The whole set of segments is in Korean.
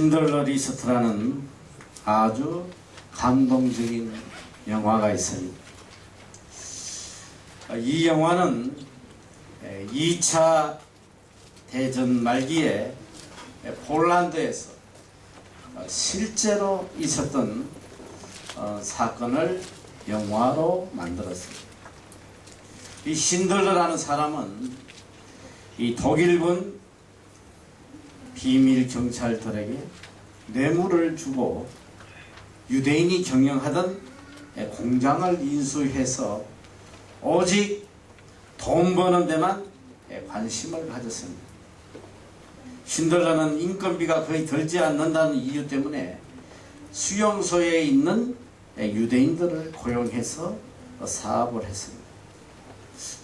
신들러 리스트라는 아주 감동적인 영화가 있습니다. 이 영화는 2차 대전 말기에 폴란드에서 실제로 있었던 사건을 영화로 만들었습니다. 이 신들러라는 사람은 이 독일군 비밀 경찰들에게 뇌물을 주고 유대인이 경영하던 공장을 인수해서 오직 돈 버는 데만 관심을 가졌습니다. 신들러는 인건비가 거의 들지 않는다는 이유 때문에 수용소에 있는 유대인들을 고용해서 사업을 했습니다.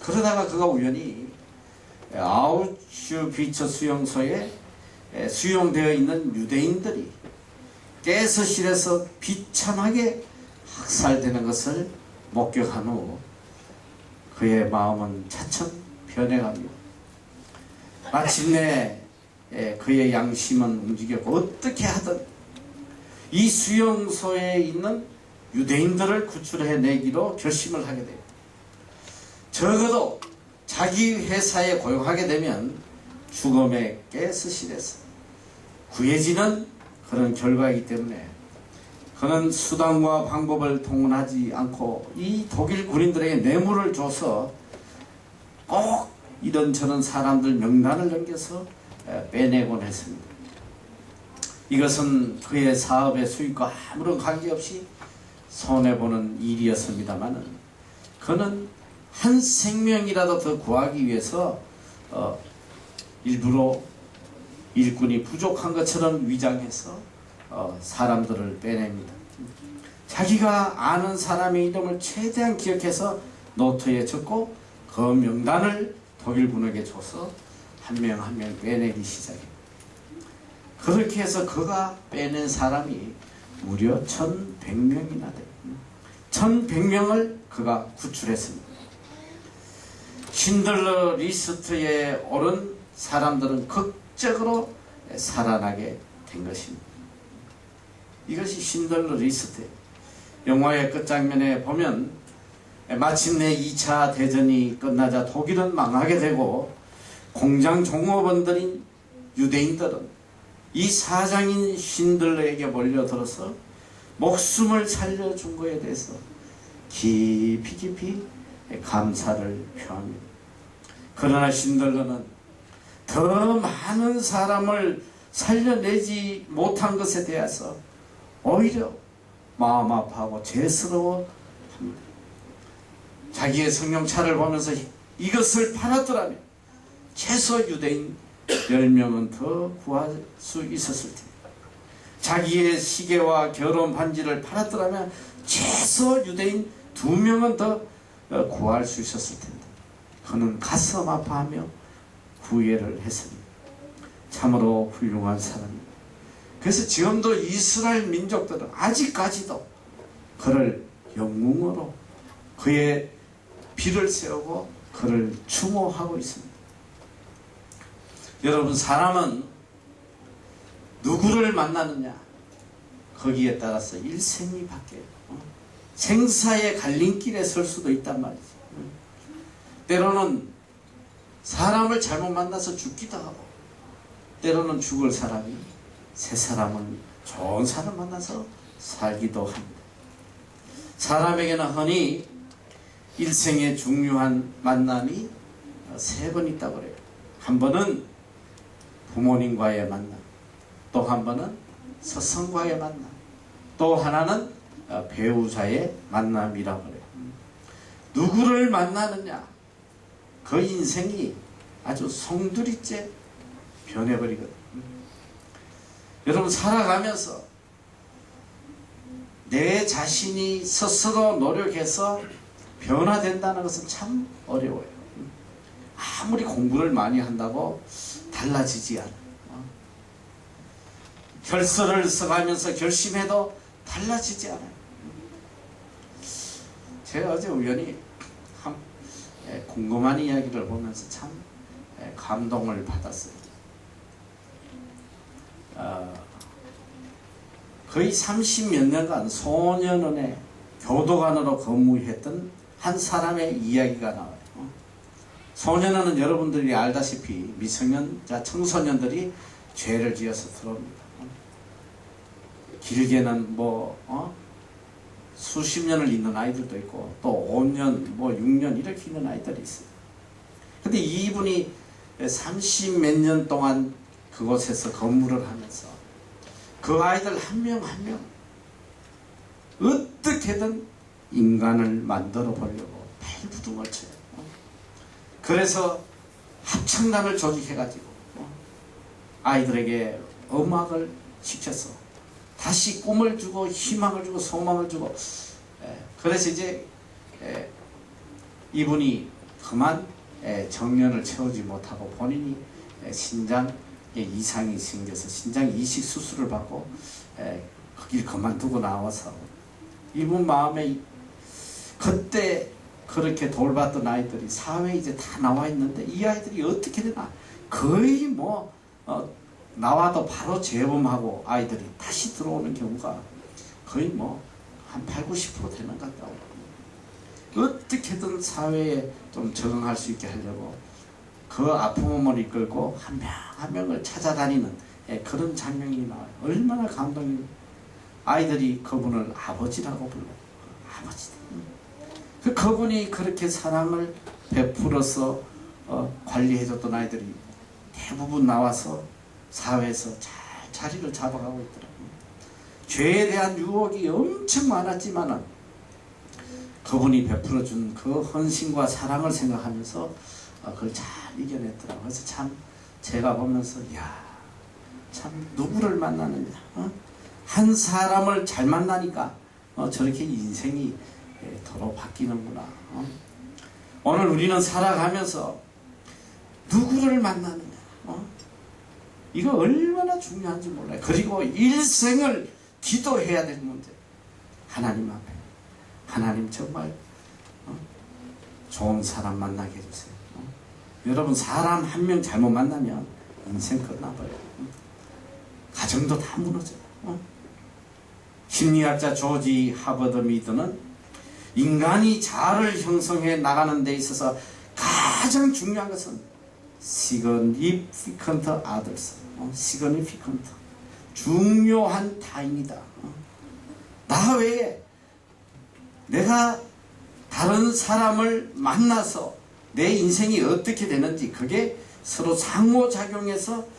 그러다가 그가 우연히 아우슈비츠 수용소에 수용되어 있는 유대인들이 가스실에서 비참하게 학살되는 것을 목격한 후 그의 마음은 차츰 변해갑니다. 마침내 그의 양심은 움직였고 어떻게 하든 이 수용소에 있는 유대인들을 구출해내기로 결심을 하게 됩니다. 적어도 자기 회사에 고용하게 되면 죽음의 가스실에서 구해지는 그런 결과이기 때문에 그는 수단과 방법을 동원하지 않고 이 독일 군인들에게 뇌물을 줘서 꼭 이런저런 사람들 명단을 넘겨서 빼내곤 했습니다. 이것은 그의 사업의 수익과 아무런 관계없이 손해보는 일이었습니다만 그는 한 생명이라도 더 구하기 위해서 일부러 일꾼이 부족한 것처럼 위장해서 사람들을 빼냅니다. 자기가 아는 사람의 이름을 최대한 기억해서 노트에 적고 그 명단을 독일군에게 줘서 한 명 한 명 빼내기 시작해요. 그렇게 해서 그가 빼낸 사람이 무려 1100명이나 돼요. 1100명을 그가 구출했습니다. 신들러 리스트에 오른 사람들은 극적으로 살아나게 된 것입니다. 이것이 신들러 리스트예요. 영화의 끝장면에 보면 마침내 2차 대전이 끝나자 독일은 망하게 되고 공장 종업원들인 유대인들은 이 사장인 신들러에게 몰려들어서 목숨을 살려준 것에 대해서 깊이 감사를 표합니다. 그러나 신들러는 더 많은 사람을 살려내지 못한 것에 대해서 오히려 마음 아파하고 죄스러워합니다. 자기의 성령차를 보면서 이것을 팔았더라면 최소 유대인 10명은 더 구할 수 있었을 텐데, 자기의 시계와 결혼 반지를 팔았더라면 최소 유대인 2명은 더 구할 수 있었을 텐데 그는 가슴 아파하며 후회를 했습니다. 참으로 훌륭한 사람입니다. 그래서 지금도 이스라엘 민족들은 아직까지도 그를 영웅으로 그의 비를 세우고 그를 추모하고 있습니다. 여러분, 사람은 누구를 만나느냐 거기에 따라서 일생이 바뀌어요. 생사의 갈림길에 설 수도 있단 말이지. 때로는 사람을 잘못 만나서 죽기도 하고, 때로는 죽을 사람이 새 사람은 좋은 사람 만나서 살기도 합니다. 사람에게는 흔히 일생의 중요한 만남이 3번 있다고 그래요. 한 번은 부모님과의 만남, 또 한 번은 스승과의 만남, 또 하나는 배우자의 만남이라고 그래요. 누구를 만나느냐, 그 인생이 아주 송두리째 변해버리거든요. 여러분, 살아가면서 내 자신이 스스로 노력해서 변화된다는 것은 참 어려워요. 아무리 공부를 많이 한다고 달라지지 않아요. 혈서를 써가면서 결심해도 달라지지 않아요. 제가 어제 우연히 궁금한 이야기를 보면서 참 감동을 받았어요. 거의 30몇 년간 소년원에 교도관으로 근무했던 한 사람의 이야기가 나와요. 소년원은 여러분들이 알다시피 미성년자 청소년들이 죄를 지어서 들어옵니다. 길게는 수십 년을 있는 아이들도 있고 또 5년, 6년 이렇게 있는 아이들이 있어요. 근데 이분이 30 몇 년 동안 그곳에서 근무를 하면서 그 아이들 한 명 한 명 어떻게든 인간을 만들어 보려고 발부둥을 쳐요. 그래서 합창단을 조직해가지고 아이들에게 음악을 시켜서 다시 꿈을 주고 희망을 주고 소망을 주고, 그래서 이제 이분이 그만 정년을 채우지 못하고 본인이 신장에 이상이 생겨서 신장 이식 수술을 받고 그 길 그만두고 나와서 이분 마음에 그때 그렇게 돌봤던 아이들이 사회에 이제 다 나와 있는데 이 아이들이 어떻게 되나 거의 나와도 바로 재범하고 아이들이 다시 들어오는 경우가 거의 한 80~90% 되는 것 같다고. 어떻게든 사회에 좀 적응할 수 있게 하려고 그 아픔을 이끌고 한 명 한 명을 찾아다니는 그런 장면이 나와요. 얼마나 감동이. 아이들이 그분을 아버지라고 불러요. 아버지. 그분이 그렇게 사랑을 베풀어서 관리해줬던 아이들이 대부분 나와서 사회에서 잘 자리를 잡아가고 있더라고요. 죄에 대한 유혹이 엄청 많았지만은 그분이 베풀어준 그 헌신과 사랑을 생각하면서 그걸 잘 이겨냈더라고요. 그래서 참 제가 보면서 참 누구를 만나느냐, 한 사람을 잘 만나니까 저렇게 인생이 도로 바뀌는구나. 오늘 우리는 살아가면서 누구를 만나느냐, 이거 얼마나 중요한지 몰라요. 그리고 일생을 기도해야 될 문제. 하나님 앞에 하나님 정말 좋은 사람 만나게 해주세요. 여러분 사람 한 명 잘못 만나면 인생 끝나버려요. 가정도 다 무너져요. 심리학자 조지 하버드 미드는 인간이 자아를 형성해 나가는 데 있어서 가장 중요한 것은 significant others, significant, 중요한 타인이다. 나 외에 내가 다른 사람을 만나서 내 인생이 어떻게 되는지 그게 서로 상호작용해서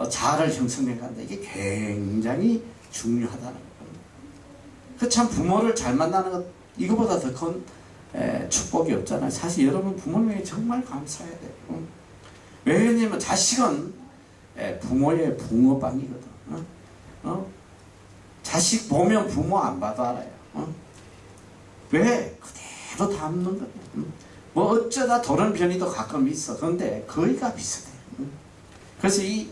자아를 형성해 간다. 이게 굉장히 중요하다는 거예요. 참 부모를 잘 만나는 것 이거보다 더 큰 축복이 없잖아요. 사실 여러분 부모님에게 정말 감사해야 돼요. 왜냐면 자식은 부모의 붕어빵이거든. 자식 보면 부모 안 봐도 알아요. 왜? 그대로 담는 거예요. 어쩌다 돌연변이도 가끔 있어. 그런데 거의가 비슷해. 그래서 이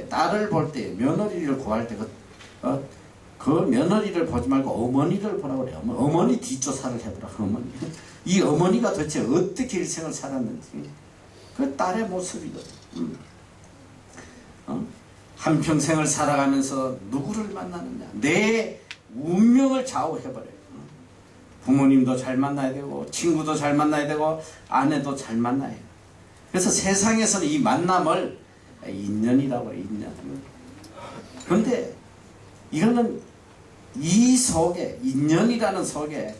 딸을 볼 때 며느리를 구할 때 그 며느리를 보지 말고 어머니를 보라고 그래요. 어머니 뒷조사를 해보라. 어머니. 이 어머니가 도대체 어떻게 일생을 살았는지 그 딸의 모습이거든. 한평생을 살아가면서 누구를 만나느냐, 내 운명을 좌우해버려요. 부모님도 잘 만나야 되고 친구도 잘 만나야 되고 아내도 잘 만나야 돼요. 그래서 세상에서는 이 만남을 인연이라고 해요. 인연. 그런데 이거는 이 속에, 인연이라는 속에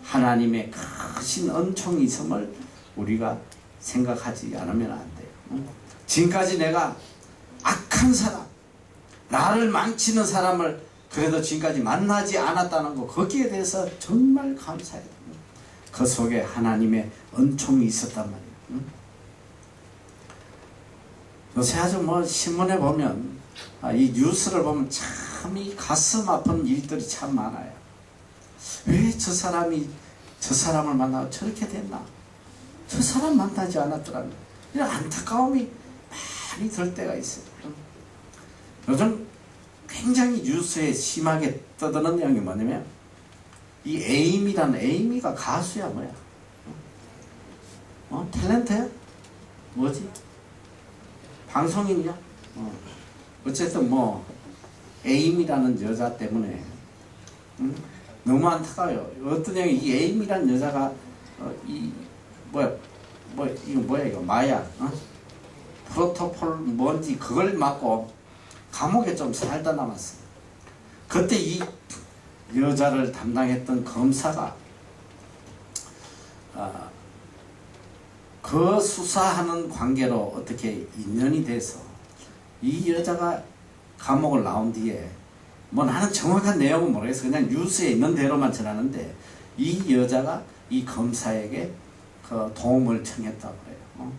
하나님의 크신 은총이 있음을 우리가 생각하지 않으면 안 돼요. 지금까지 내가 악한 사람, 나를 망치는 사람을 그래도 지금까지 만나지 않았다는 거, 거기에 대해서 정말 감사해요. 그 속에 하나님의 은총이 있었단 말이에요. 요새 아주 신문에 보면, 이 뉴스를 보면 참 이 가슴 아픈 일들이 참 많아요. 왜 저 사람이 저 사람을 만나고 저렇게 됐나? 저 사람 만나지 않았더라면 이런 안타까움이 많이 들 때가 있어요. 요즘 굉장히 뉴스에 심하게 떠드는 내용이 뭐냐면 이 에이미가 가수야 뭐야? 탤런트야? 뭐지? 방송인이야? 어쨌든 에임이라는 여자 때문에 너무 안타까워요. 어떤 형이 이 에임이라는 여자가 이거 뭐야 이거 마약 프로토폴 뭔지 그걸 맞고 감옥에 좀 살다 남았어. 그때 이 여자를 담당했던 검사가 그 수사하는 관계로 어떻게 인연이 돼서 이 여자가 감옥을 나온 뒤에 뭐 나는 정확한 내용은 모르겠어. 그냥 뉴스에 있는 대로만 전하는데 이 여자가 이 검사에게 그 도움을 청했다고 그래요.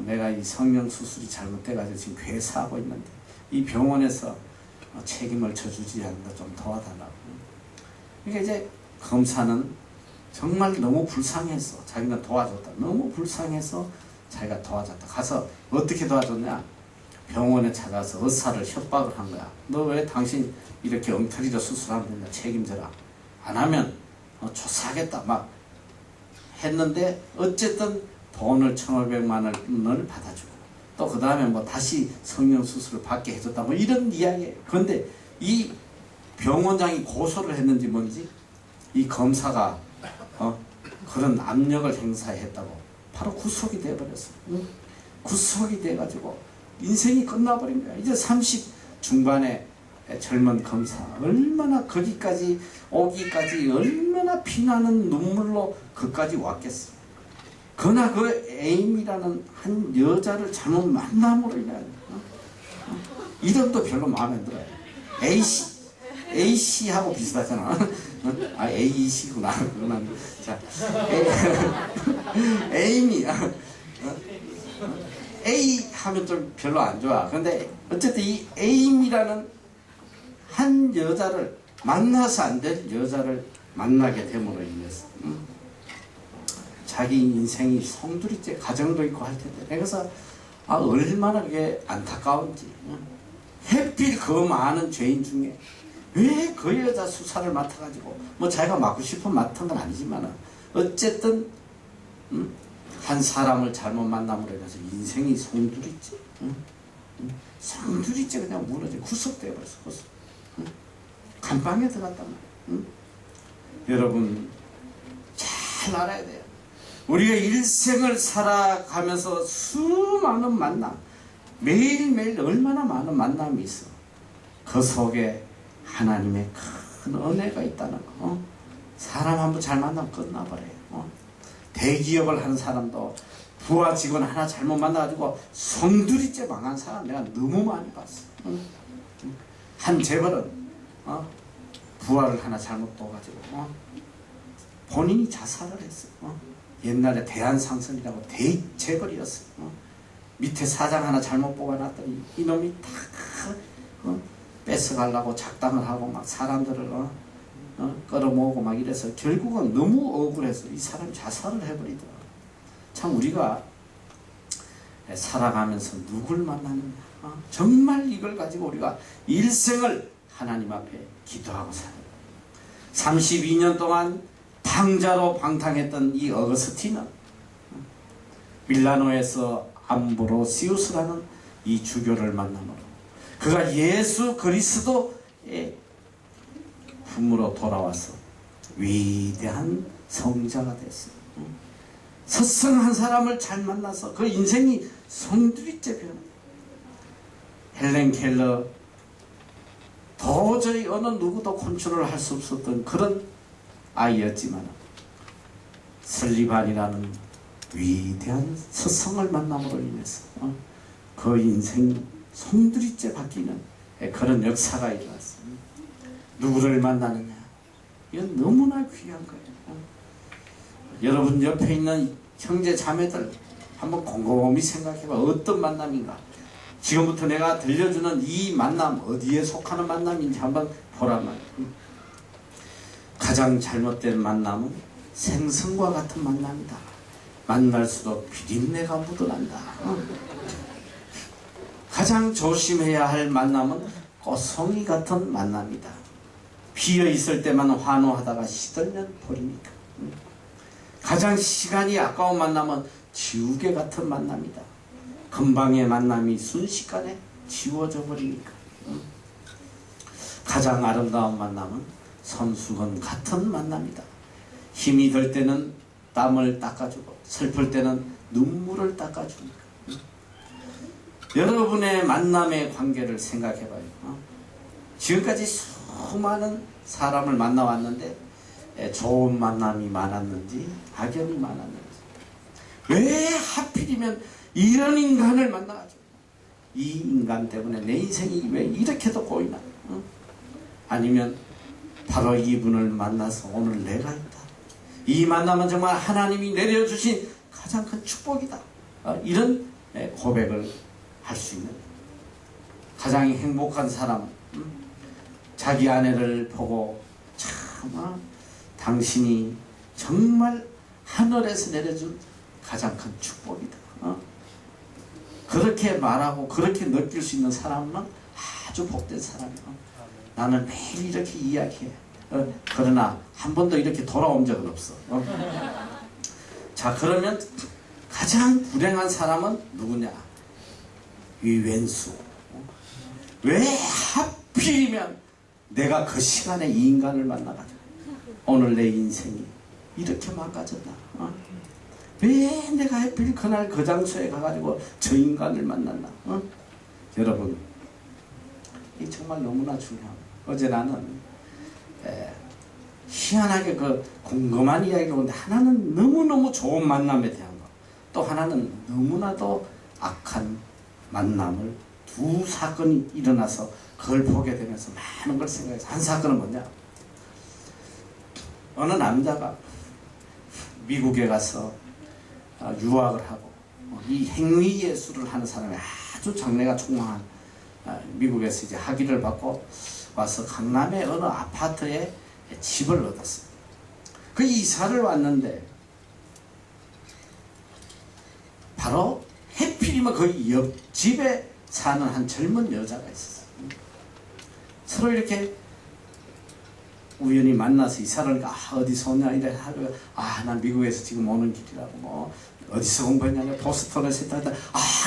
내가 이 성형수술이 잘못돼가지고 지금 괴사하고 있는데 이 병원에서 책임을 져주지 않는다 좀 도와달라고. 그러니까 이제 검사는 정말 너무 불쌍해서 자기가 도와줬다. 너무 불쌍해서 자기가 도와줬다. 가서 어떻게 도와줬냐? 병원에 찾아서 의사를 협박을 한 거야. 너 왜 당신 이렇게 엉터리로 수술하면 된다. 책임져라. 안 하면 조사하겠다. 막 했는데 어쨌든 돈을 1,500만 원을 받아주고 또 그 다음에 뭐 다시 성형수술을 받게 해줬다. 뭐 이런 이야기예요. 그런데 이 병원장이 고소를 했는지 뭔지 이 검사가 그런 압력을 행사했다고 바로 구속이 돼버렸어. 구속이 돼가지고 인생이 끝나버린 거야. 이제 30 중반의 젊은 검사 얼마나 거기까지 오기까지 얼마나 피나는 눈물로 그까지 왔겠어. 그러나 그 에임이라는 한 여자를 잘못 만남으로 인하여 이름도 별로 마음에 안 들어요. A씨하고 비슷하잖아. A씨구나. 자, 에임이 A 하면 좀 별로 안 좋아. 근데 어쨌든 이 에임이라는 한 여자를 만나서 안 될 여자를 만나게 됨으로 인해서 자기 인생이 송두리째 가정도 있고 할 텐데 그래서 얼마나 그게 안타까운지. 해필 그 많은 죄인 중에 왜 그 여자 수사를 맡아가지고 뭐 자기가 맡고 싶으면 맡은 건 아니지만 어쨌든 한 사람을 잘못 만남으로 해서 인생이 송두리째 송두리째 그냥 무너져 구속되어 버렸어. 감방에 들어갔단 말이야. 여러분 잘 알아야 돼요. 우리가 일생을 살아가면서 수많은 만남 매일매일 얼마나 많은 만남이 있어. 그 속에 하나님의 큰 은혜가 있다는 거. 사람 한 번 잘 만나면 끝나버려요. 대기업을 하는 사람도 부하 직원 하나 잘못 만나가지고 성두리째 망한 사람 내가 너무 많이 봤어. 한 재벌은 부하를 하나 잘못 떠가지고 본인이 자살을 했어. 옛날에 대한상선이라고 대재벌이었어. 밑에 사장 하나 잘못 뽑아놨더니 이놈이 다 뺏어가려고 작당을 하고 막 사람들을 끌어모으고 막 이래서 결국은 너무 억울해서 이 사람이 자살을 해버리더라. 참 우리가 살아가면서 누굴 만나느냐. 정말 이걸 가지고 우리가 일생을 하나님 앞에 기도하고 살아요. 32년 동안 방자로 방탕했던 이 어거스틴은 밀라노에서 암브로시우스라는 이 주교를 만남으로 그가 예수 그리스도의 품으로 돌아와서 위대한 성자가 됐어요. 서성한 사람을 잘 만나서 그 인생이 송두리째 변해. 헬렌 켈러 도저히 어느 누구도 컨트롤 할 수 없었던 그런 아이였지만 설리반이라는 위대한 스승을 만남으로 인해서 그 인생 송두리째 바뀌는 그런 역사가 일어났습니다. 누구를 만나느냐? 이건 너무나 귀한 거예요. 여러분 옆에 있는 형제 자매들 한번 곰곰이 생각해봐. 어떤 만남인가? 지금부터 내가 들려주는 이 만남 어디에 속하는 만남인지 한번 보란 말이에요. 가장 잘못된 만남은 생선과 같은 만남이다. 만날수록 비린내가 묻어난다. 가장 조심해야 할 만남은 꽃송이 같은 만남이다. 비어 있을 때만 환호하다가 시들면 버리니까. 가장 시간이 아까운 만남은 지우개 같은 만남이다. 금방의 만남이 순식간에 지워져 버리니까. 가장 아름다운 만남은 손수건 같은 만남이다. 힘이 들 때는 땀을 닦아주고 슬플 때는 눈물을 닦아줍니다. 여러분의 만남의 관계를 생각해봐요. 지금까지 수많은 사람을 만나왔는데 좋은 만남이 많았는지 악연이 많았는지, 왜 하필이면 이런 인간을 만나가지고 이 인간 때문에 내 인생이 왜 이렇게도 꼬이나? 아니면 바로 이분을 만나서 오늘 내가 있다, 이 만남은 정말 하나님이 내려주신 가장 큰 축복이다, 이런 고백을 할 수 있는 가장 행복한 사람은 자기 아내를 보고 참 당신이 정말 하늘에서 내려준 가장 큰 축복이다, 그렇게 말하고 그렇게 느낄 수 있는 사람은 아주 복된 사람이야. 나는 매일 이렇게 이야기해. 그러나 한 번도 이렇게 돌아온 적은 없어. 자, 그러면 가장 불행한 사람은 누구냐? 이 왼수. 왜 하필이면 내가 그 시간에 이 인간을 만나가지고 오늘 내 인생이 이렇게 망가졌나? 왜 내가 하필 그날 그 장소에 가가지고 저 인간을 만났나? 여러분, 이 정말 너무나 중요합니다. 어제 나는 희한하게 그 궁금한 이야기를 하는데, 하나는 너무너무 좋은 만남에 대한 거, 또 하나는 너무나도 악한 만남을, 두 사건이 일어나서 그걸 보게 되면서 많은 걸 생각해서, 한 사건은 뭐냐? 어느 남자가 미국에 가서 유학을 하고 이 행위 예술을 하는 사람이 아주 장래가 촉망한, 미국에서 이제 학위를 받고 와서 강남의 어느 아파트에 집을 얻었어요. 그 이사를 왔는데 바로 해필이면 그 옆집에 사는 한 젊은 여자가 있었어요. 서로 이렇게 우연히 만나서 이사를 하니까, 어디서 오냐 이래 하고, 난 미국에서 지금 오는 길이라고, 뭐 어디서 공부했냐, 보스턴에서 했다.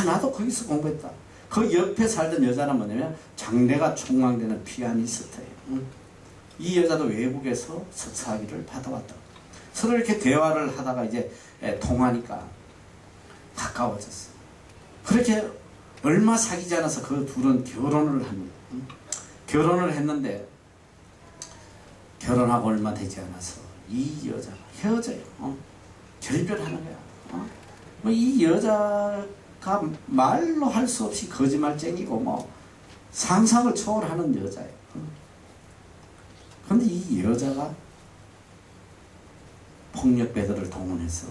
나도 거기서 공부했다. 그 옆에 살던 여자는 뭐냐면 장래가 촉망되는 피아니스트예요. 이 여자도 외국에서 석사학위를 받아왔다. 서로 이렇게 대화를 하다가 이제 통하니까 가까워졌어. 그렇게 얼마 사귀지 않아서 그 둘은 결혼을 합니다. 결혼을 했는데 결혼하고 얼마 되지 않아서 이 여자가 헤어져요. 결별하는 거야. 뭐 이 여자가 말로 할 수 없이 거짓말쟁이고 뭐 상상을 초월하는 여자예요. 그런데 이 여자가 폭력배들을 동원해서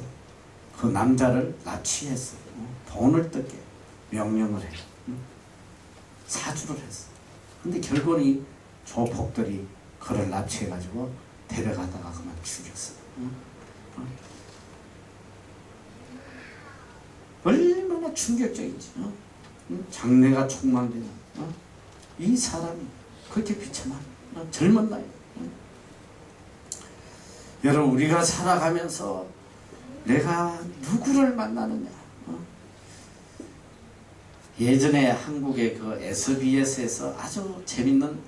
그 남자를 납치했어. 돈을 뜯게 명령을 해. 사주를 했어. 근데 결국은 이 조폭들이 그를 납치해가지고 데려가다가 그만 죽였어. 얼마나 충격적인지. 장래가 촉망되는 이 사람이 그렇게 비참한 젊은 나이. 여러분, 우리가 살아가면서 내가 누구를 만나느냐. 예전에 한국의 그 SBS에서 아주 재밌는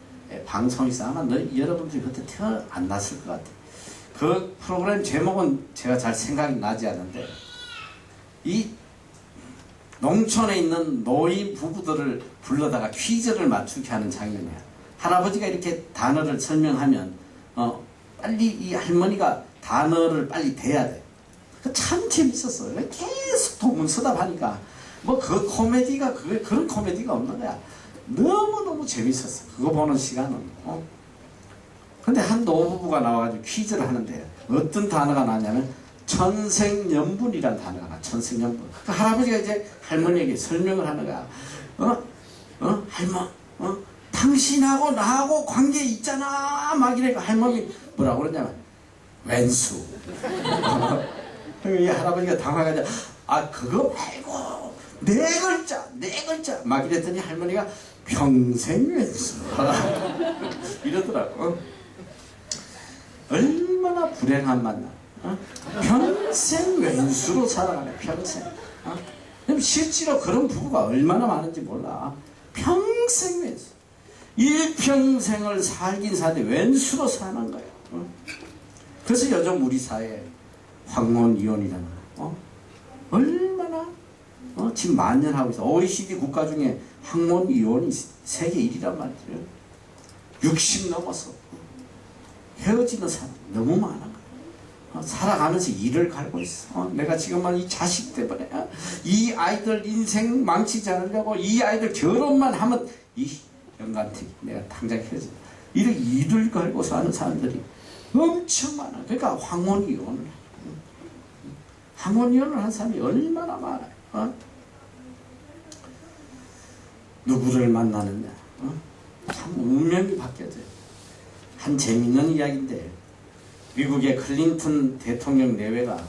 방송이 있어. 아마 여러분들이 그때 태어 안 났을 것 같아요. 그 프로그램 제목은 제가 잘 생각이 나지 않는데, 이 농촌에 있는 노인 부부들을 불러다가 퀴즈를 맞추게 하는 장면이야. 할아버지가 이렇게 단어를 설명하면 빨리 이 할머니가 단어를 빨리 대야 돼. 참 재밌었어. 계속 동문서답하니까 뭐 그 코미디가 그런 코미디가 없는 거야. 너무너무 재밌었어. 그거 보는 시간은. 근데 한 노부부가 나와가지고 퀴즈를 하는데 어떤 단어가 나냐면 천생연분이란 단어가 나. 천생연분. 그 할아버지가 이제 할머니에게 설명을 하는 거야. 할머, 당신하고 나하고 관계 있잖아. 막 이래. 할머니 뭐라고 그러냐면 왼수. 이 할아버지가 당황해가지고, 그거 말고 네 글자 막 이랬더니 할머니가 평생 왼수. 이러더라고. 얼마나 불행한 만남. 평생 왼수로 살아가네. 평생. 실제로 그런 부부가 얼마나 많은지 몰라. 평생 왼수. 일평생을 살긴 사는데 왼수로 사는 거예요. 그래서 요즘 우리 사회에 황혼이혼이라는 거 얼마나 지금 만연하고 있어. OECD 국가 중에 황혼이혼이 세계 1위란 말이에요. 60 넘어서 헤어지는 사람 너무 많은 거예요. 살아가면서 일을 갈고 있어. 내가 지금은 이 자식 때문에 이 아이들 인생 망치지 않으려고 이 아이들 결혼만 하면 이 영감탱이 내가 당장 헤어져. 이렇게 일을 갈고서 하는 사람들이 엄청 많아. 그러니까 황혼이혼을 한 사람이 얼마나 많아요. 누구를 만나느냐. 참 운명이 바뀌어져요. 한 재밌는 이야기인데 미국의 클린턴 대통령 내외가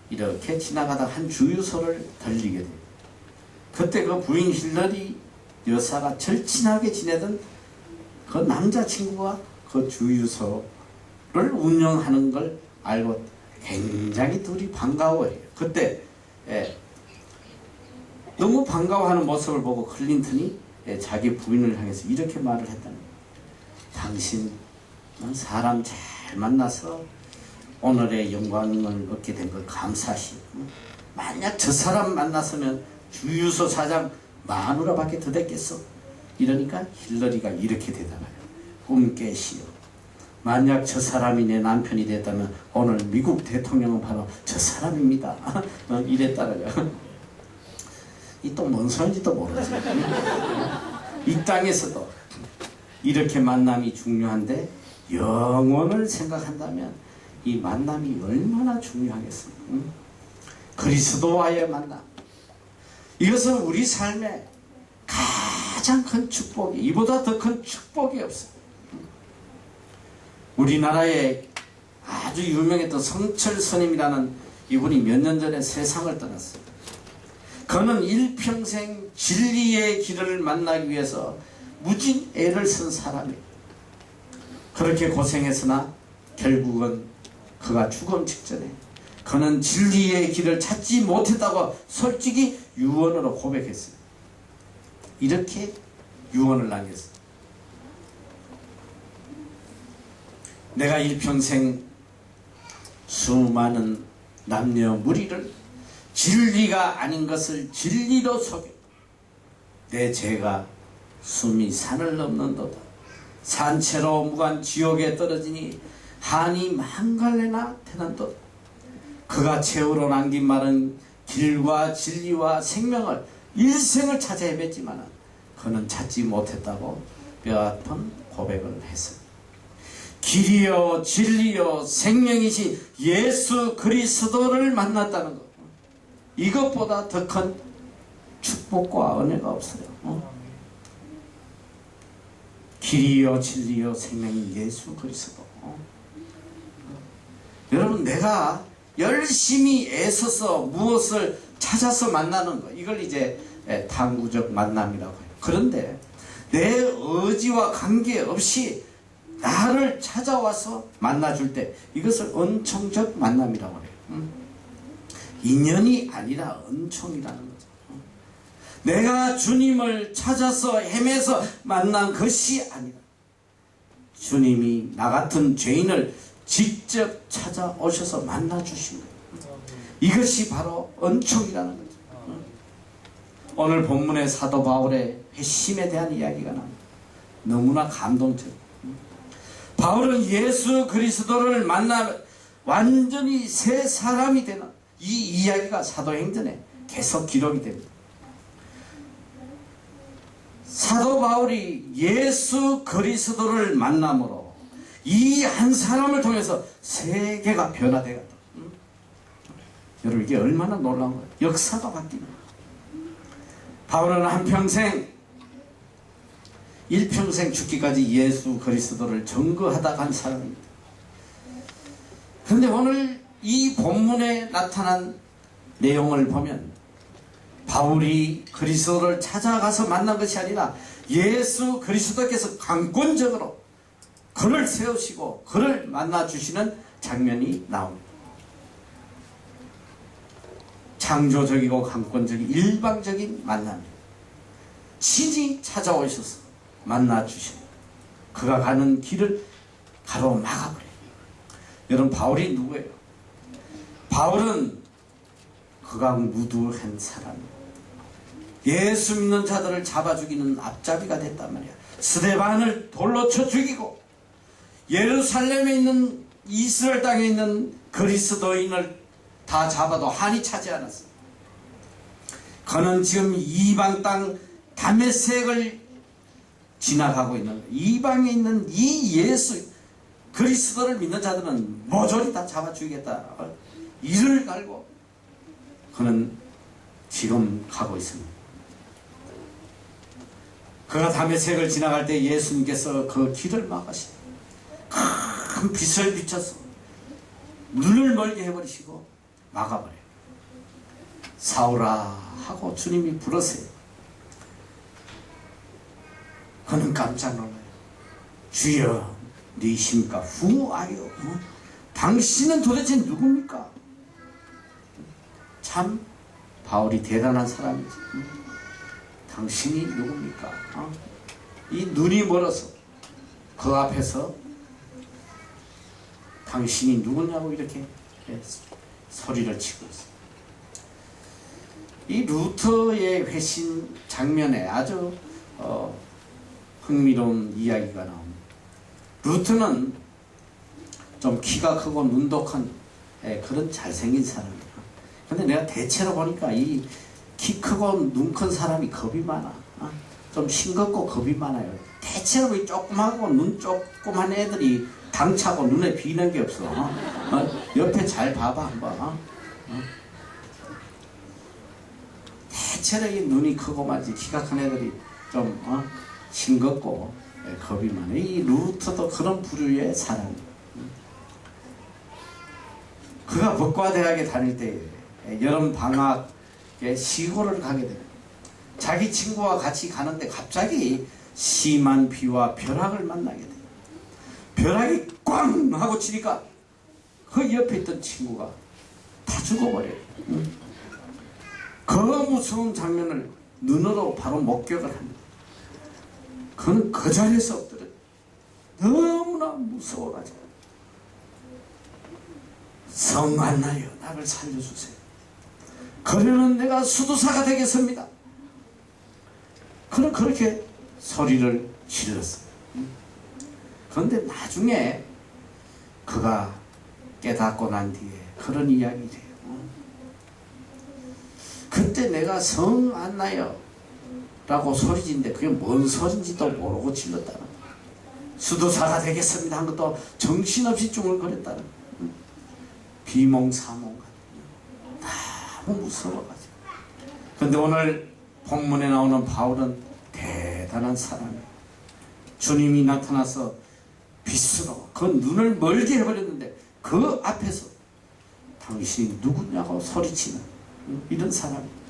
이렇게 지나가다 한 주유소를 들리게 돼요. 그때 그 부인 힐러리 여사가 절친하게 지내던 그 남자친구가 그 주유소를 운영하는 걸 알고 굉장히 둘이 반가워해요. 그때 너무 반가워하는 모습을 보고 클린턴이 자기 부인을 향해서 이렇게 말을 했다는 거예요. 당신 사람 잘 만나서 오늘의 영광을 얻게 된 걸 감사하시오. 만약 저 사람 만났으면 주유소 사장 마누라밖에 더 됐겠어. 이러니까 힐러리가 이렇게 대답해요. 꿈 깨시오. 만약 저 사람이 내 남편이 됐다면 오늘 미국 대통령은 바로 저 사람입니다. 이랬다고요. 이 또 뭔 소리인지도 모르지. 이 땅에서도 이렇게 만남이 중요한데 영원을 생각한다면 이 만남이 얼마나 중요하겠습니까? 그리스도와의 만남. 이것은 우리 삶의 가장 큰 축복이, 이보다 더 큰 축복이 없어요. 우리나라에 아주 유명했던 성철 스님이라는 이분이 몇 년 전에 세상을 떠났어요. 그는 일평생 진리의 길을 만나기 위해서 무진 애를 쓴 사람이에요. 그렇게 고생했으나 결국은 그가 죽음 직전에 그는 진리의 길을 찾지 못했다고 솔직히 유언으로 고백했어요. 이렇게 유언을 남겼어요. 내가 일평생 수많은 남녀 무리를 진리가 아닌 것을 진리로 속여 내 죄가 숨이 산을 넘는도다. 산채로 무관 지옥에 떨어지니 한이 만갈래나 태난도다. 그가 최후로 남긴 말은 길과 진리와 생명을 일생을 찾아 헤맸지만 그는 찾지 못했다고 뼈아픈 고백을 했습니다. 길이요 진리요 생명이신 예수 그리스도를 만났다는 것, 이것보다 더 큰 축복과 은혜가 없어요. 길이요 진리요 생명인 예수 그리스도. 여러분, 내가 열심히 애써서 무엇을 찾아서 만나는 거, 이걸 이제 탐구적 만남이라고 해요. 그런데 내 의지와 관계없이 나를 찾아와서 만나줄 때 이것을 은총적 만남이라고 해요. 인연이 아니라 은총이라는 거죠. 내가 주님을 찾아서 헤매서 만난 것이 아니라 주님이 나 같은 죄인을 직접 찾아오셔서 만나주신 거예요. 이것이 바로 은총이라는 거죠. 오늘 본문의 사도 바울의 회심에 대한 이야기가 나옵니다. 너무나 감동적이에요. 바울은 예수 그리스도를 만나 완전히 새 사람이 되는 이 이야기가 사도행전에 계속 기록이 됩니다. 사도 바울이 예수 그리스도를 만남으로 이 한 사람을 통해서 세계가 변화되었다. 여러분, 이게 얼마나 놀라운 거예요. 역사가 바뀌는 거예요. 바울은 일평생 죽기까지 예수 그리스도를 전거하다 간 사람입니다. 그런데 오늘 이 본문에 나타난 내용을 보면 바울이 그리스도를 찾아가서 만난 것이 아니라 예수 그리스도께서 강권적으로 그를 세우시고 그를 만나주시는 장면이 나옵니다. 창조적이고 강권적인 일방적인 만남입니다. 친히 찾아오셔서 만나 주셔요. 그가 가는 길을 가로막아버려요. 여러분, 바울이 누구예요? 바울은 극악무도한 사람이에요. 예수 믿는 자들을 잡아 죽이는 앞잡이가 됐단 말이야. 스데반을 돌로 쳐 죽이고 예루살렘에 있는 이스라엘 땅에 있는 그리스도인을 다 잡아도 한이 차지 않았어. 그는 지금 이방 땅 다메섹을 지나가고 있는 거예요. 이방에 있는 이 예수 그리스도를 믿는 자들은 모조리 다 잡아 죽이겠다 이를 갈고 그는 지금 가고 있습니다. 그가 다메섹을 지나갈 때 예수님께서 그 길을 막으시고 큰 빛을 비춰서 눈을 멀게 해버리시고 막아버려요. 사울아 하고 주님이 부르세요. 그는 깜짝 놀라요. 주여 네이십니까? Who are you? 당신은 도대체 누굽니까? 참 바울이 대단한 사람이지. 당신이 누굽니까? 이 눈이 멀어서 그 앞에서 당신이 누구냐고 이렇게 소리를 치고 있어요. 이 루터의 회신 장면에 아주 흥미로운 이야기가 나옵니다. 루터는 좀 키가 크고 눈도 큰 그런 잘생긴 사람이에요. 근데 내가 대체로 보니까 이 키 크고 눈 큰 사람이 겁이 많아. 좀 싱겁고 겁이 많아요. 대체로 이 조그마하고 눈 조그만 애들이 당차고 눈에 비는 게 없어. 옆에 잘 봐봐 한번. 대체로 이 눈이 크고만 키가 큰 애들이 좀 싱겁고 겁이 많아. 이 루터도 그런 부류의 사람이에요. 그가 법과대학에 다닐 때 여름 방학에 시골을 가게 됩니다. 자기 친구와 같이 가는데 갑자기 심한 비와 벼락을 만나게 돼요. 벼락이 꽝 하고 치니까 그 옆에 있던 친구가 다 죽어버려요. 그 무서운 장면을 눈으로 바로 목격을 합니다. 그는 그 자리에서 엎드려 너무나 무서워가지고 성안나여 나를 살려주세요. 그러면 내가 수도사가 되겠습니다. 그는 그렇게 소리를 질렀어요. 그런데 나중에 그가 깨닫고 난 뒤에 그런 이야기를 해요. 그때 내가 성안나여 라고 소리진데 그게 뭔 소린지도 모르고 질렀다는 거예요. 수도사가 되겠습니다 한 것도 정신없이 중얼거렸다는 거예요. 비몽사몽 너무 무서워가지고. 그런데 오늘 본문에 나오는 바울은 대단한 사람이에요. 주님이 나타나서 빛으로 그 눈을 멀게 해버렸는데 그 앞에서 당신이 누구냐고 소리치는 이런 사람이에요.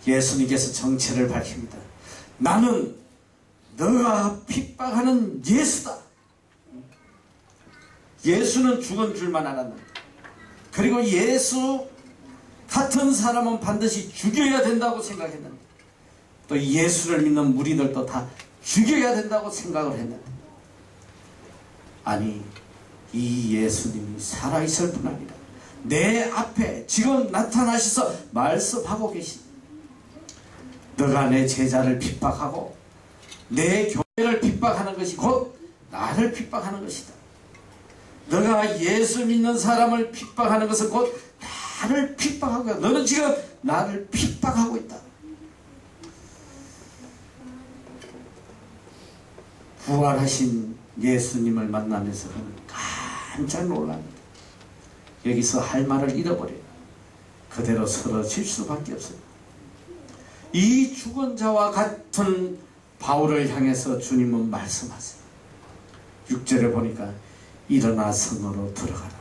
예수님께서 정체를 밝힙니다. 나는 너가 핍박하는 예수다. 예수는 죽은 줄만 알았는데, 그리고 예수 같은 사람은 반드시 죽여야 된다고 생각했는데, 또 예수를 믿는 무리들도 다 죽여야 된다고 생각을 했는데, 아니 이 예수님이 살아있을 뿐 아니라 내 앞에 지금 나타나셔서 말씀하고 계십니다. 너가 내 제자를 핍박하고 내 교회를 핍박하는 것이 곧 나를 핍박하는 것이다. 너가 예수 믿는 사람을 핍박하는 것은 곧 나를 핍박하고 있다. 너는 지금 나를 핍박하고 있다. 부활하신 예수님을 만나면서 그는 깜짝 놀랍니다. 여기서 할 말을 잃어버려요. 그대로 쓰러질 수밖에 없어요. 이 죽은 자와 같은 바울을 향해서 주님은 말씀하세요. 6절에 보니까 일어나 성으로 들어가라.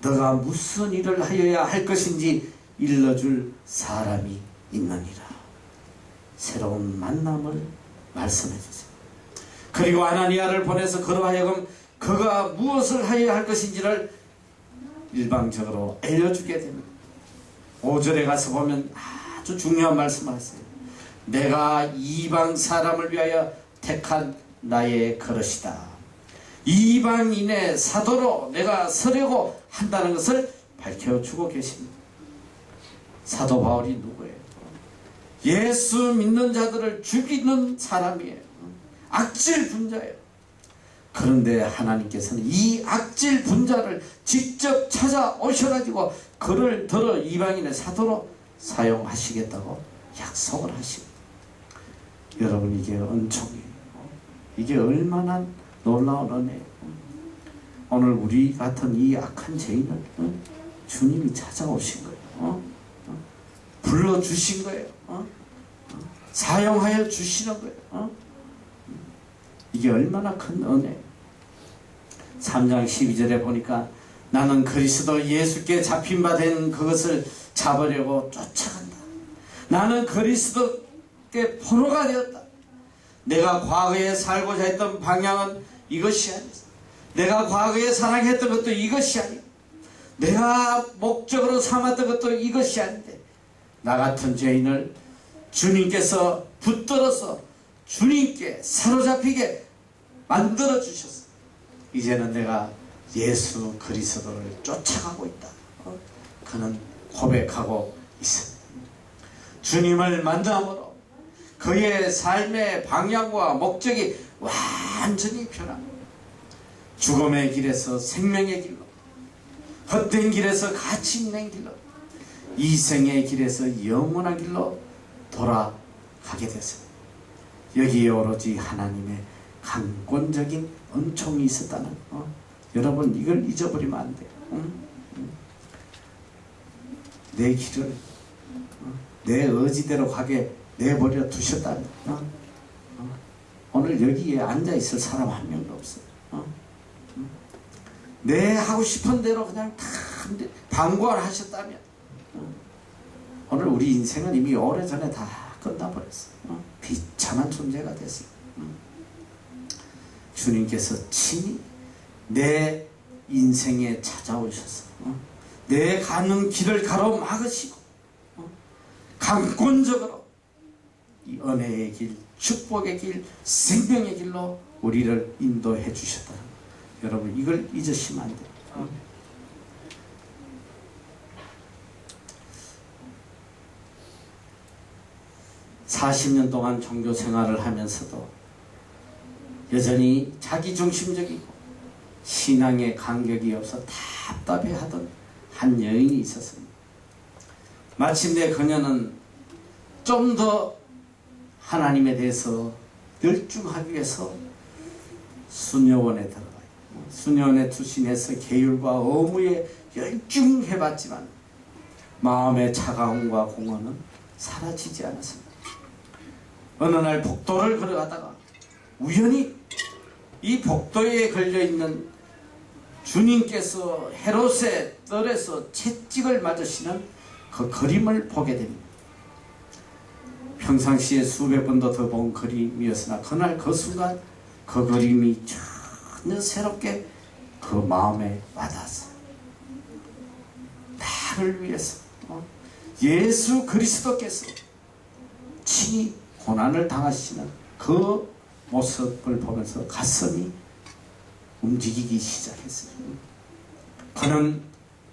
너가 무슨 일을 하여야 할 것인지 일러줄 사람이 있느니라. 새로운 만남을 말씀해 주세요. 그리고 아나니아를 보내서 그로 하여금 그가 무엇을 하여야 할 것인지를 일방적으로 알려주게 됩니다. 5절에 가서 보면 아주 중요한 말씀을 하세요. 내가 이방 사람을 위하여 택한 나의 그릇이다. 이방인의 사도로 내가 서려고 한다는 것을 밝혀주고 계십니다. 사도 바울이 누구예요? 예수 믿는 자들을 죽이는 사람이에요. 악질 분자예요. 그런데 하나님께서는 이 악질 분자를 직접 찾아오셔가지고 그를 들어 이방인의 사도로 사용하시겠다고 약속을 하십니다. 여러분, 이게 은총이에요. 이게 얼마나 놀라운 은혜예요. 오늘 우리 같은 이 악한 죄인을 주님이 찾아오신 거예요. 불러주신 거예요. 사용하여 주시는 거예요. 이게 얼마나 큰 은혜예요. 3장 12절에 보니까 나는 그리스도 예수께 잡힌 바 된 그것을 잡으려고 쫓아간다. 나는 그리스도께 포로가 되었다. 내가 과거에 살고자 했던 방향은 이것이 아니다. 내가 과거에 사랑했던 것도 이것이 아니다. 내가 목적으로 삼았던 것도 이것이 아닌데 나 같은 죄인을 주님께서 붙들어서 주님께 사로잡히게 만들어 주셨어. 이제는 내가 예수 그리스도를 쫓아가고 있다. 그는 고백하고 있습니다. 주님을 만남으로 그의 삶의 방향과 목적이 완전히 변합니다. 죽음의 길에서 생명의 길로, 헛된 길에서 가치 있는 길로, 이생의 길에서 영원한 길로 돌아가게 됐습니다. 여기에 오로지 하나님의 강권적인 은총이 있었다는 여러분, 이걸 잊어버리면 안 돼요. 내 길을 내 의지대로 가게 내버려 두셨다는 오늘 여기에 앉아있을 사람 한 명도 없어요. 내 하고 싶은 대로 그냥 다 방관하셨다면 오늘 우리 인생은 이미 오래전에 다 끝나버렸어요. 비참한 존재가 됐어요. 주님께서 친히 내 인생에 찾아오셔서 내 가는 길을 가로막으시고 강권적으로 이 은혜의 길, 축복의 길, 생명의 길로 우리를 인도해 주셨다. 여러분, 이걸 잊으시면 안 돼요. 40년 동안 종교 생활을 하면서도 여전히 자기중심적이고 신앙에 간격이 없어 답답해하던 한 여인이 있었습니다. 마침내 그녀는 좀 더 하나님에 대해서 열중하기 위해서 수녀원에 들어가요. 수녀원에 투신해서 계율과 의무에 열중해봤지만 마음의 차가움과 공허는 사라지지 않았습니다. 어느 날 복도를 걸어가다가 우연히 이 복도에 걸려있는 주님께서 헤롯의 뜰에서 채찍을 맞으시는 그 그림을 보게 됩니다. 평상시에 수백 번도 더 본 그림이었으나 그날 그 순간 그 그림이 전혀 새롭게 그 마음에 와닿았어요. 나를 위해서 예수 그리스도께서 친히 고난을 당하시는 그 모습을 보면서 가슴이 움직이기 시작했어요. 그는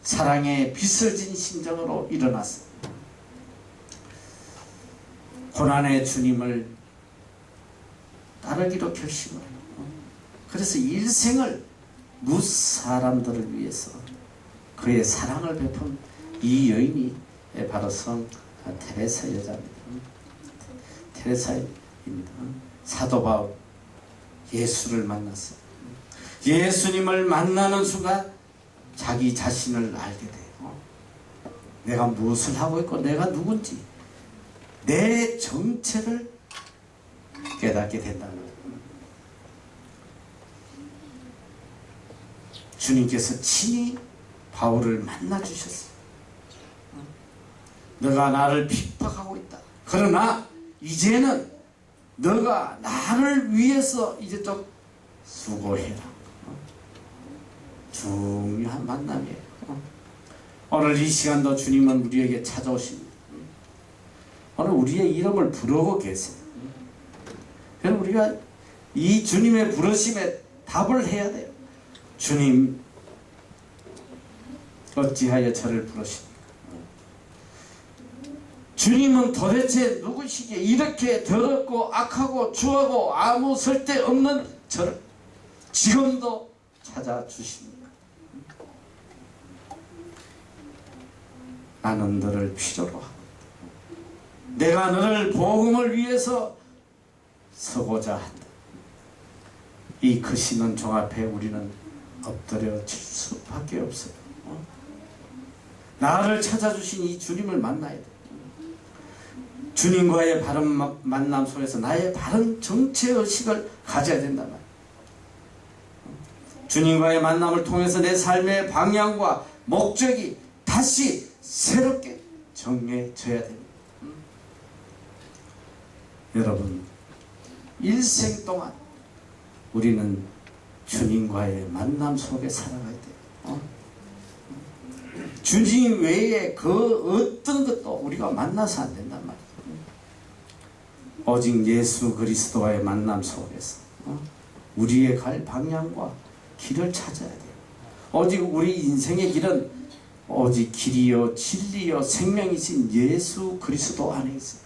사랑에 빗을진 심정으로 일어났어요. 고난의 주님을 따르기로 결심을 해요. 그래서 일생을 무사람들을 위해서 그의 사랑을 베푼 이 여인이 바로 성 테레사 여자입니다. 테레사입니다. 사도 바울 예수를 만났어요. 예수님을 만나는 순간 자기 자신을 알게 돼요. 내가 무엇을 하고 있고 내가 누군지 내 정체를 깨닫게 된다는 거예요. 주님께서 친히 바울을 만나 주셨어요. 너가 나를 핍박하고 있다. 그러나 이제는 너가 나를 위해서 이제 좀 수고해라. 중요한 만남이에요. 오늘 이 시간도 주님은 우리에게 찾아오십니다. 오늘 우리의 이름을 부르고 계세요. 그럼 우리가 이 주님의 부르심에 답을 해야 돼요. 주님, 어찌하여 저를 부르십니까? 주님은 도대체 누구시기에 이렇게 더럽고 악하고 추하고 아무 쓸데없는 저를 지금도 찾아주십니까? 나는 너를 필요로 하고 내가 너를 복음을 위해서 서고자 한다. 이 크시는 종 앞에 우리는 엎드려 칠 수밖에 없어요. 나를 찾아주신 이 주님을 만나야 돼. 주님과의 바른 만남 속에서 나의 바른 정체의식을 가져야 된단 말이야. 주님과의 만남을 통해서 내 삶의 방향과 목적이 다시 새롭게 정해져야 됩니다. 여러분, 일생 동안 우리는 주님과의 만남 속에 살아가야 돼요. 주님 외에 그 어떤 것도 우리가 만나서 안 된단 말이에요. 오직 예수 그리스도와의 만남 속에서 우리의 갈 방향과 길을 찾아야 돼요. 오직 우리 인생의 길은 오직 길이요 진리요 생명이신 예수 그리스도 안에 있어요.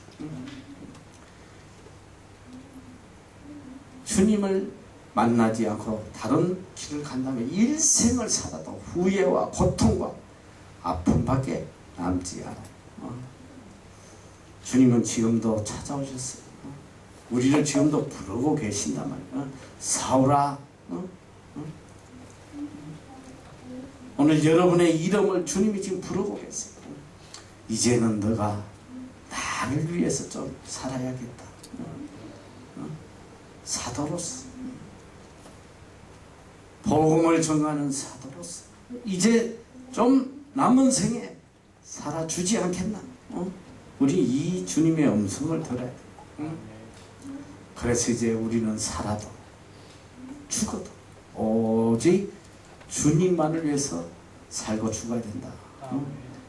주님을 만나지 않고 다른 길을 간다면 일생을 살아도 후회와 고통과 아픔밖에 남지 않아요. 주님은 지금도 찾아오셨어요. 우리를 지금도 부르고 계신단 말이에요. 사울아, 오늘 여러분의 이름을 주님이 지금 부르고 계세요. 이제는 너가 나를 위해서 좀 살아야겠다. 사도로서, 복음을 전하는 사도로서 이제 좀 남은 생에 살아주지 않겠나? 우리 이 주님의 음성을 들어야 돼. 그래서 이제 우리는 살아도 죽어도 오직 주님만을 위해서 살고 죽어야 된다.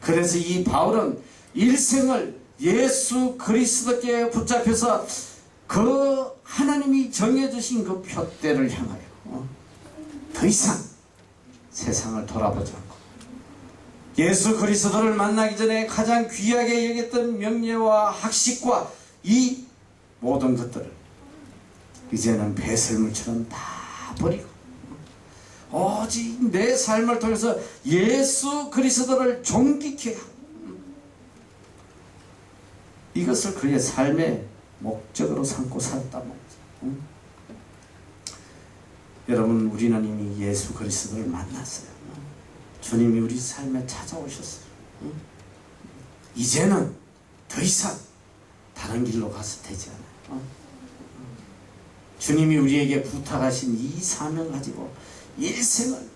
그래서 이 바울은 일생을 예수 그리스도께 붙잡혀서 그 하나님이 정해주신 그 표대를 향하여 더 이상 세상을 돌아보지 않고 예수 그리스도를 만나기 전에 가장 귀하게 여겼던 명예와 학식과 이 모든 것들을 이제는 배설물처럼 다 버리고 오직 내 삶을 통해서 예수 그리스도를 존귀케 하고 이것을 그의 삶의 목적으로 삼고 살았단 말이죠. 여러분, 우리는 이미 예수 그리스도를 만났어요. 주님이 우리 삶에 찾아오셨어요. 이제는 더 이상 다른 길로 가서 되지 않아요. 주님이 우리에게 부탁하신 이 사명 가지고 일생을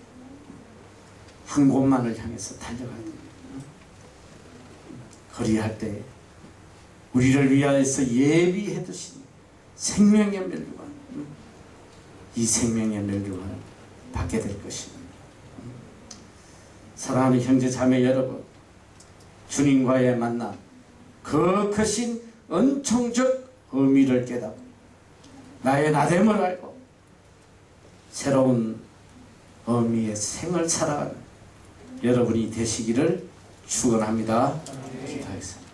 한 곳만을 향해서 달려가야 됩니다. 그리할 때 우리를 위하여서 예비해 두신 생명의 멸류관, 이 생명의 멸류관을 받게 될 것입니다. 사랑하는 형제 자매 여러분, 주님과의 만남, 그 크신 은총적 의미를 깨닫고 나의 나됨을 알고 새로운 의미의 생을 살아가는 여러분이 되시기를 축원합니다. 기도하겠습니다.